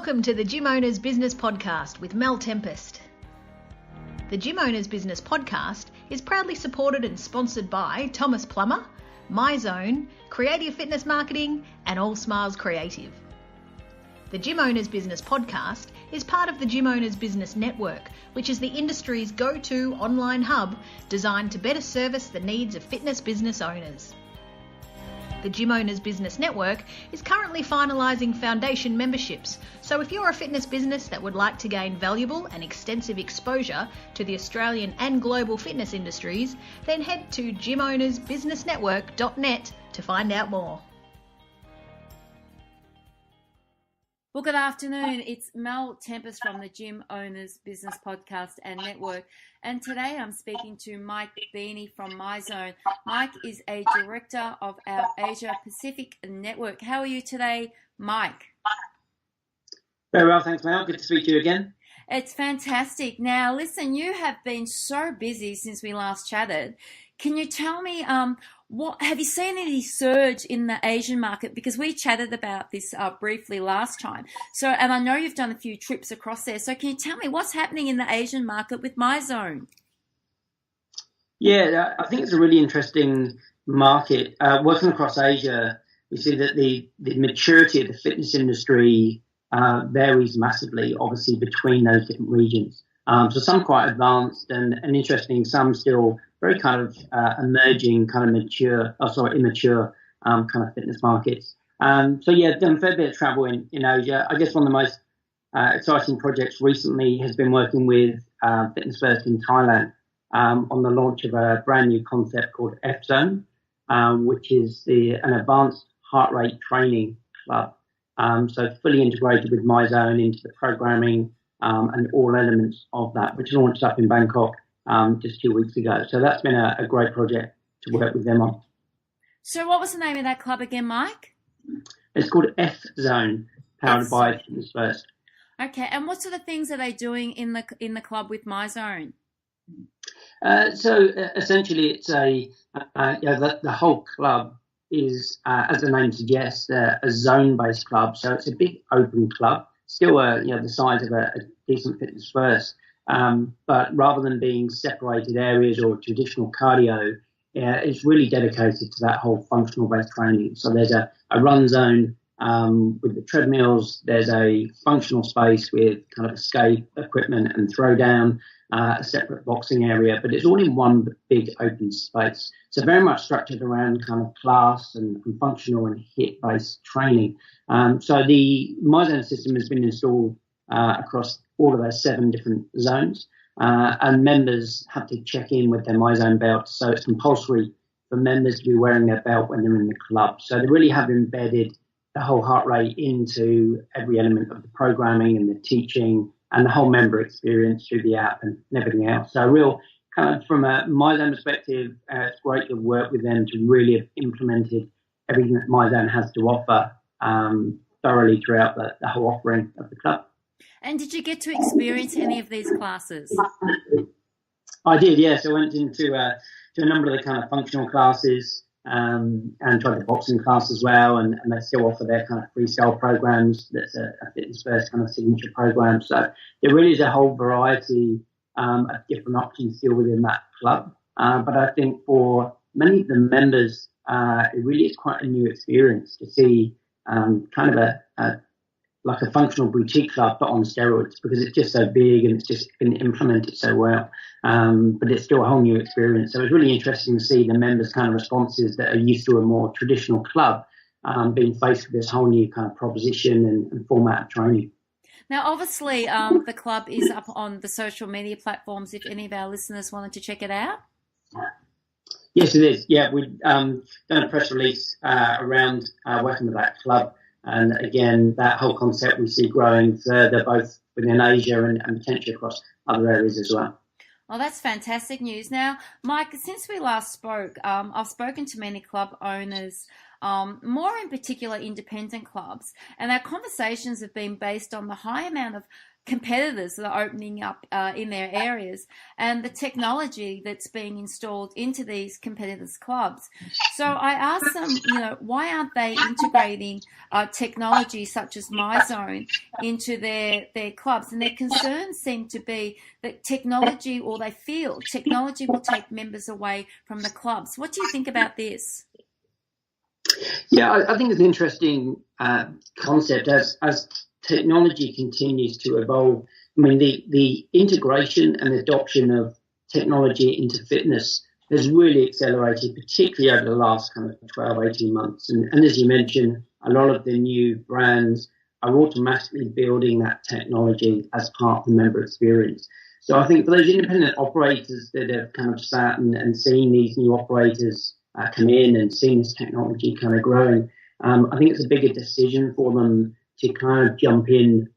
Welcome to the Gym Owners Business Podcast with Mel Tempest. The Gym Owners Business Podcast is proudly supported and sponsored by Thomas Plummer, Myzone, Creative Fitness Marketing, and All Smiles Creative. The Gym Owners Business Podcast is part of the Gym Owners Business Network, which is the industry's go-to online hub designed to better service the needs of fitness business owners. The Gym Owners Business Network is currently finalising foundation memberships, so if you're a fitness business that would like to gain valuable and extensive exposure to the Australian and global fitness industries, then head to gymownersbusinessnetwork.net to find out more. Well, good afternoon. It's Mel Tempest from the Gym Owners Business Podcast and Network. And today I'm speaking to Mike Beeney from Myzone. Mike is a director of our Asia Pacific Network. How are you today, Mike? Very well, thanks, Mel. Good to speak to you again. It's fantastic. Now, listen, you have been so busy since we last chatted. Can you tell me, what have you seen any surge in the Asian market? Because we chatted about this briefly last time. So, and I know you've done a few trips across there. So can you tell me what's happening in the Asian market with Myzone? Yeah, I think it's a really interesting market. Working across Asia, we see that the maturity of the fitness industry varies massively, obviously, between those different regions. So some quite advanced and interesting, some still very kind of emerging, kind of immature kind of fitness markets. So yeah, done a fair bit of travel in Asia. I guess one of the most exciting projects recently has been working with Fitness First in Thailand on the launch of a brand new concept called F-Zone, which is an advanced heart rate training club. So fully integrated with Myzone into the programming and all elements of that, which launched up in Bangkok just 2 weeks ago. So that's been a great project to work with them on. So what was the name of that club again, Mike? It's called F-Zone, powered by Fitness First. Okay, and what sort of things are they doing in the club with Myzone? So essentially, it's the whole club is, as the name suggests, a zone-based club. So it's a big open club, still the size of a decent Fitness First. But rather than being separated areas or traditional cardio, it's really dedicated to that whole functional-based training. So there's a run zone with the treadmills. There's a functional space with kind of escape equipment and throwdown, a separate boxing area, but it's all in one big open space. So very much structured around kind of class and functional and HIIT-based training. So the Myzone system has been installed across all of those 7 different zones, and members have to check in with their Myzone belt. So it's compulsory for members to be wearing their belt when they're in the club. So they really have embedded the whole heart rate into every element of the programming and the teaching and the whole member experience through the app and everything else. So real kind of from a Myzone perspective, it's great to work with them to really have implemented everything that Myzone has to offer thoroughly throughout the whole offering of the club. And did you get to experience any of these classes? I did, yes. I went into a number of the kind of functional classes and tried the boxing class as well. And they still offer their kind of freestyle programs. That's a Fitness First kind of signature program. So there really is a whole variety of different options still within that club. But I think for many of the members, it really is quite a new experience to see kind of like a functional boutique club, but on steroids, because it's just so big and it's just been implemented so well. But it's still a whole new experience. So it's really interesting to see the members' kind of responses that are used to a more traditional club being faced with this whole new kind of proposition and format of training. Now, obviously, the club is up on the social media platforms if any of our listeners wanted to check it out. Yes, it is. Yeah, we've done a press release around working with that club. And again, that whole concept we see growing further, both within Asia and potentially across other areas as well. Well, that's fantastic news. Now, Mike, since we last spoke, I've spoken to many club owners, more in particular independent clubs, and our conversations have been based on the high amount of competitors that are opening up in their areas, and the technology that's being installed into these competitors' clubs. So I asked them, why aren't they integrating technology such as Myzone into their clubs? And their concerns seem to be that technology, or they feel technology, will take members away from the clubs. What do you think about this? Yeah, I think it's an interesting concept as technology continues to evolve. I mean, the integration and adoption of technology into fitness has really accelerated, particularly over the last kind of 12, 18 months. And as you mentioned, a lot of the new brands are automatically building that technology as part of the member experience. So I think for those independent operators that have kind of sat and seen these new operators come in and seen this technology kind of growing, I think it's a bigger decision for them to kind of jump in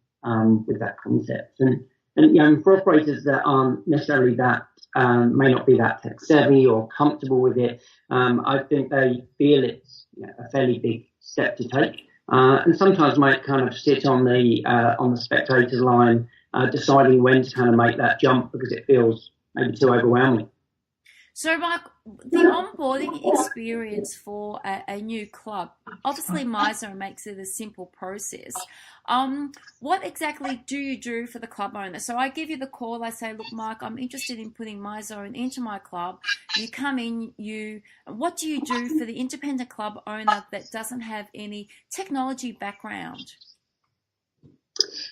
with that concept. And for operators that aren't necessarily that, may not be that tech savvy or comfortable with it, I think they feel it's a fairly big step to take, and sometimes might kind of sit on the spectators line, deciding when to kind of make that jump because it feels maybe too overwhelming. So, Mark, the onboarding experience for a new club, obviously Myzone makes it a simple process. What exactly do you do for the club owner? So I give you the call, I say, look, Mark, I'm interested in putting Myzone into my club. You come in, what do you do for the independent club owner that doesn't have any technology background?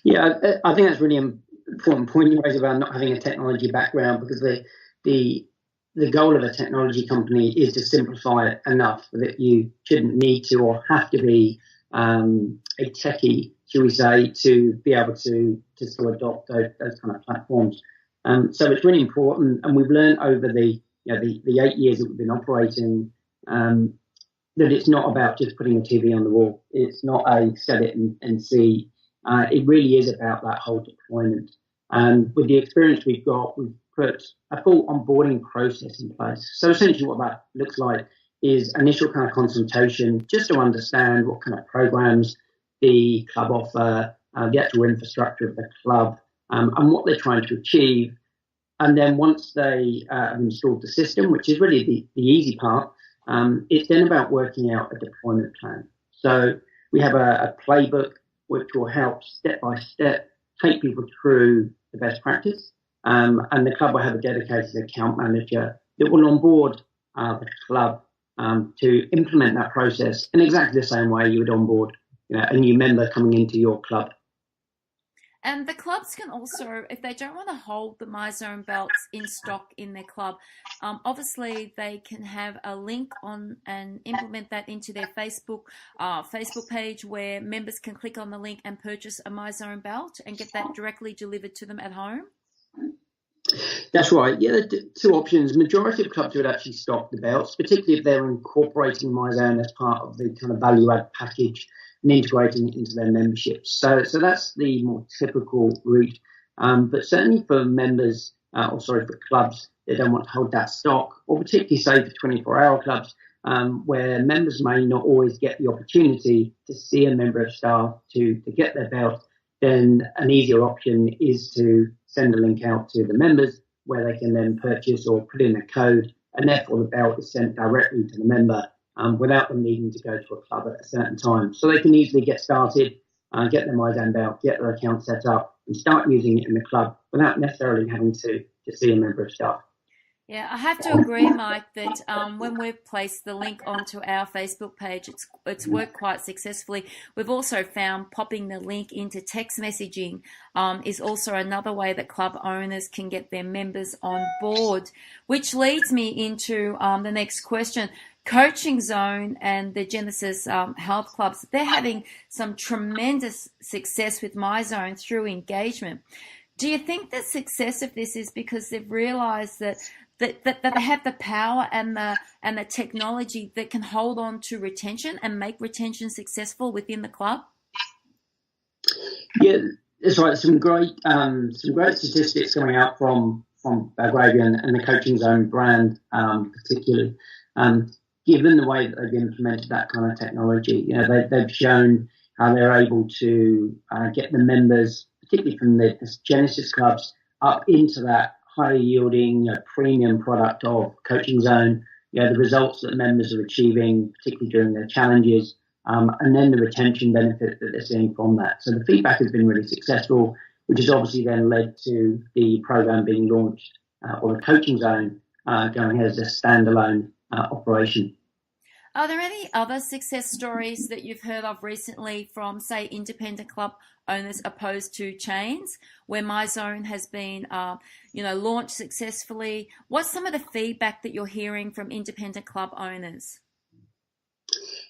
Yeah, I think that's really important point you raise about not having a technology background, because the goal of a technology company is to simplify it enough that you shouldn't need to or have to be a techie, shall we say, to be able to sort of adopt those kind of platforms. So it's really important, and we've learned over the 8 years that we've been operating that it's not about just putting a TV on the wall. It's not a set it and see. It really is about that whole deployment. And with the experience we've got, we've put a full onboarding process in place. So essentially what that looks like is initial kind of consultation, just to understand what kind of programs the club offer, the actual infrastructure of the club, and what they're trying to achieve. And then once they have installed the system, which is really the easy part, it's then about working out a deployment plan. So we have a playbook which will help step by step take people through the best practice. And the club will have a dedicated account manager that will onboard the club to implement that process in exactly the same way you would onboard a new member coming into your club. And the clubs can also, if they don't want to hold the Myzone belts in stock in their club, obviously they can have a link on and implement that into their Facebook page, where members can click on the link and purchase a Myzone belt and get that directly delivered to them at home. That's right. Yeah, there are two options. Majority of clubs would actually stock the belts, particularly if they're incorporating Myzone as part of the kind of value add package and integrating it into their memberships. So that's the more typical route. But certainly for members, for clubs that don't want to hold that stock, or particularly say for 24-hour clubs, where members may not always get the opportunity to see a member of staff to get their belt, then an easier option is to send a link out to the members where they can then purchase or put in a code, and therefore the belt is sent directly to the member without them needing to go to a club at a certain time. So they can easily get started, get their Myzone belt, get their account set up, and start using it in the club without necessarily having to see a member of staff. Yeah, I have to agree, Mike, that when we've placed the link onto our Facebook page, it's worked quite successfully. We've also found popping the link into text messaging is also another way that club owners can get their members on board, which leads me into the next question. Coaching Zone and the Genesis Health Clubs, they're having some tremendous success with Myzone through engagement. Do you think the success of this is because they've realised that they have the power and the technology that can hold on to retention and make retention successful within the club? Yeah, that's right. Some great statistics coming out from Belgravia and the Coaching Zone brand, particularly. Given the way that they've implemented that kind of technology, they've shown how they're able to get the members, particularly from the Genesis clubs up into that high yielding premium product of Coaching Zone, the results that members are achieving, particularly during their challenges, and then the retention benefit that they're seeing from that. So the feedback has been really successful, which has obviously then led to the program being launched, or the Coaching Zone going as a standalone operation. Are there any other success stories that you've heard of recently from, say, independent club owners opposed to chains, where Myzone has been, launched successfully? What's some of the feedback that you're hearing from independent club owners?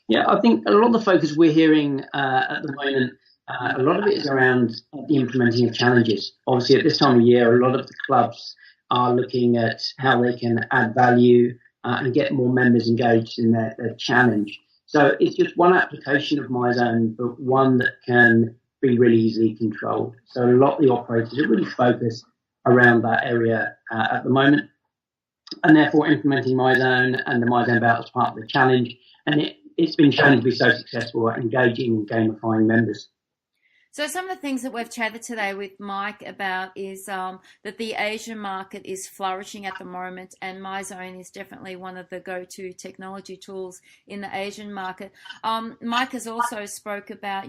Yeah, I think a lot of the focus we're hearing at the moment, a lot of it is around the implementing of challenges. Obviously, at this time of year, a lot of the clubs are looking at how they can add value and get more members engaged in their challenge. So it's just one application of Myzone, but one that can be really easily controlled. So a lot of the operators are really focused around that area at the moment, and therefore implementing Myzone and the Myzone Battle as part of the challenge. And it's been shown to be so successful at engaging and gamifying members. So some of the things that we've chatted today with Mike about is that the Asian market is flourishing at the moment, and Myzone is definitely one of the go-to technology tools in the Asian market. Mike has also spoke about,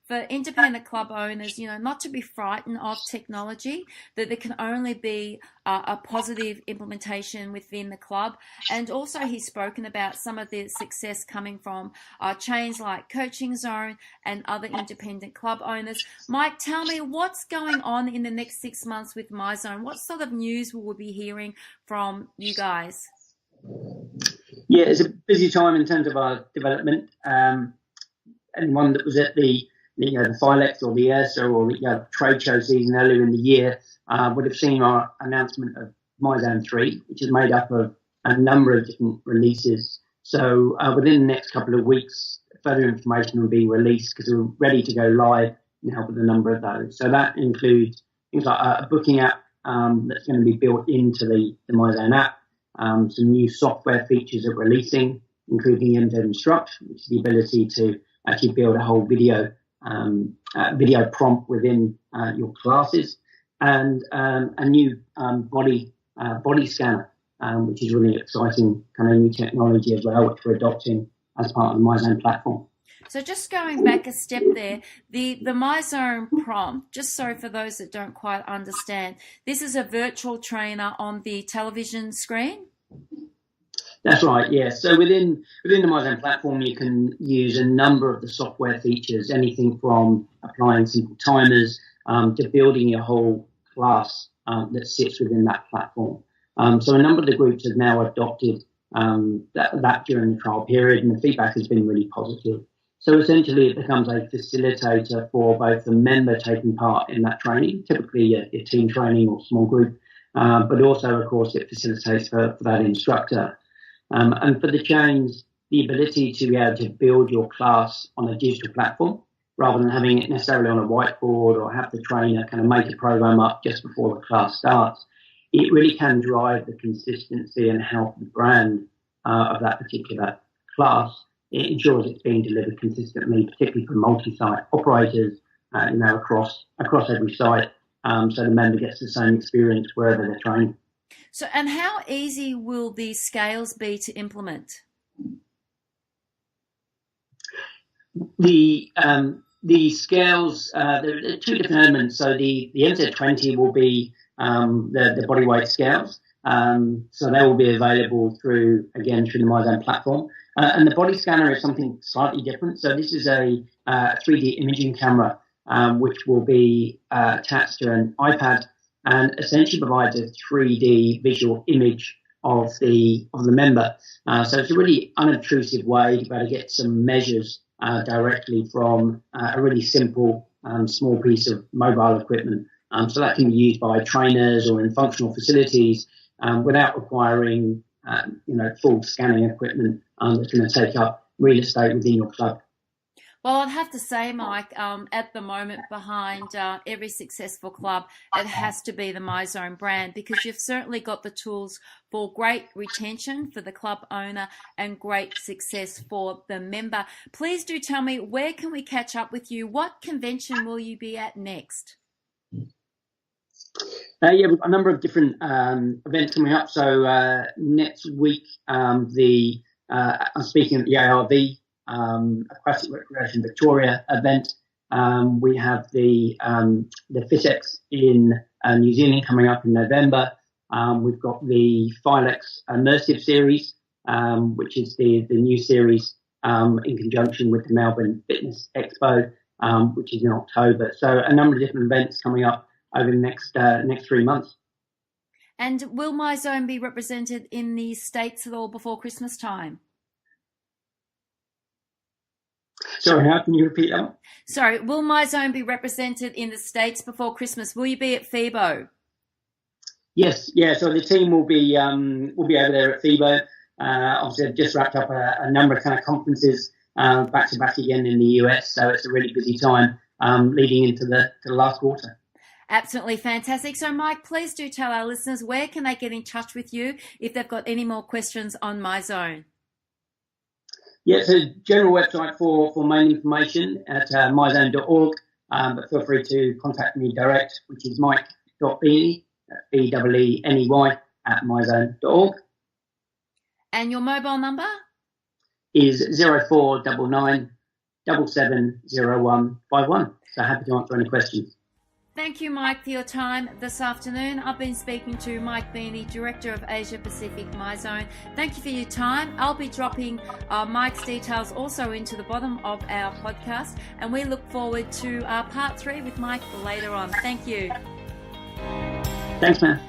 for independent club owners, not to be frightened of technology, that there can only be a positive implementation within the club. And also he's spoken about some of the success coming from chains like Coaching Zone and other independent club owners. Mike, tell me what's going on in the next 6 months with Myzone. What sort of news will we be hearing from you guys? Yeah, it's a busy time in terms of our development. Anyone that was at the Philex or the ESA or the trade show season earlier in the year would have seen our announcement of Myzone 3, which is made up of a number of different releases. So within the next couple of weeks, further information will be released because we're ready to go live now with a number of those. So that includes things like a booking app that's going to be built into the Myzone app, some new software features that we're releasing, including MZ Instruct, which is the ability to actually build a whole video prompt within your classes, and a new body scanner, which is really exciting kind of new technology as well, which we're adopting as part of the Myzone platform. So just going back a step there, the Myzone prompt, just so for those that don't quite understand, this is a virtual trainer on the television screen? That's right, yeah. So within the Myzone platform, you can use a number of the software features, anything from applying simple timers to building your whole class that sits within that platform. So a number of the groups have now adopted that during the trial period, and the feedback has been really positive. So essentially, it becomes a facilitator for both the member taking part in that training, typically a team training or small group, but also, of course, it facilitates for that instructor. And for the chains, the ability to be able to build your class on a digital platform rather than having it necessarily on a whiteboard or have the trainer kind of make a program up just before the class starts, it really can drive the consistency and help the brand of that particular class. It ensures it's being delivered consistently, particularly for multi-site operators, across every site, so the member gets the same experience wherever they're training. So, and how easy will the scales be to implement? The scales, there are two different elements. So the MZ20 will be the body weight scales. So they will be available through the Myzone platform. And the body scanner is something slightly different. So this is a 3D imaging camera, which will be attached to an iPad and essentially provides a 3D visual image of the member. So it's a really unobtrusive way to be able to get some measures directly from a really simple small piece of mobile equipment. So that can be used by trainers or in functional facilities without requiring full scanning equipment that's going to take up real estate within your club. Well, I'd have to say, Mike, at the moment behind every successful club, it has to be the Myzone brand, because you've certainly got the tools for great retention for the club owner and great success for the member. Please do tell me, where can we catch up with you? What convention will you be at next? Yeah, we've got a number of different events coming up. So next week, I'm speaking at the ARV, Aquatic Recreation Victoria event. We have the FitX in New Zealand coming up in November. We've got the Filex Immersive Series, which is the new series in conjunction with the Melbourne Fitness Expo, which is in October. So a number of different events coming up over the next 3 months. And will Myzone be represented in the States at all before Christmas time? Sorry, how can you repeat that? Sorry, will Myzone be represented in the States before Christmas? Will you be at FIBO? Yes, yeah. So the team will be over there at FIBO. Obviously, I've just wrapped up a number of kind of conferences back to back again in the US. So it's a really busy time leading into the last quarter. Absolutely fantastic. So, Mike, please do tell our listeners where can they get in touch with you if they've got any more questions on Myzone. Yeah, it's a general website for main information at myzone.org, but feel free to contact me direct, which is mike.beeney, BEENEY, at myzone.org. And your mobile number? Is 0499 770151. So happy to answer any questions. Thank you, Mike, for your time this afternoon. I've been speaking to Mike Beeney, Director of Asia Pacific Myzone. Thank you for your time. I'll be dropping Mike's details also into the bottom of our podcast, and we look forward to part 3 with Mike later on. Thank you. Thanks, man.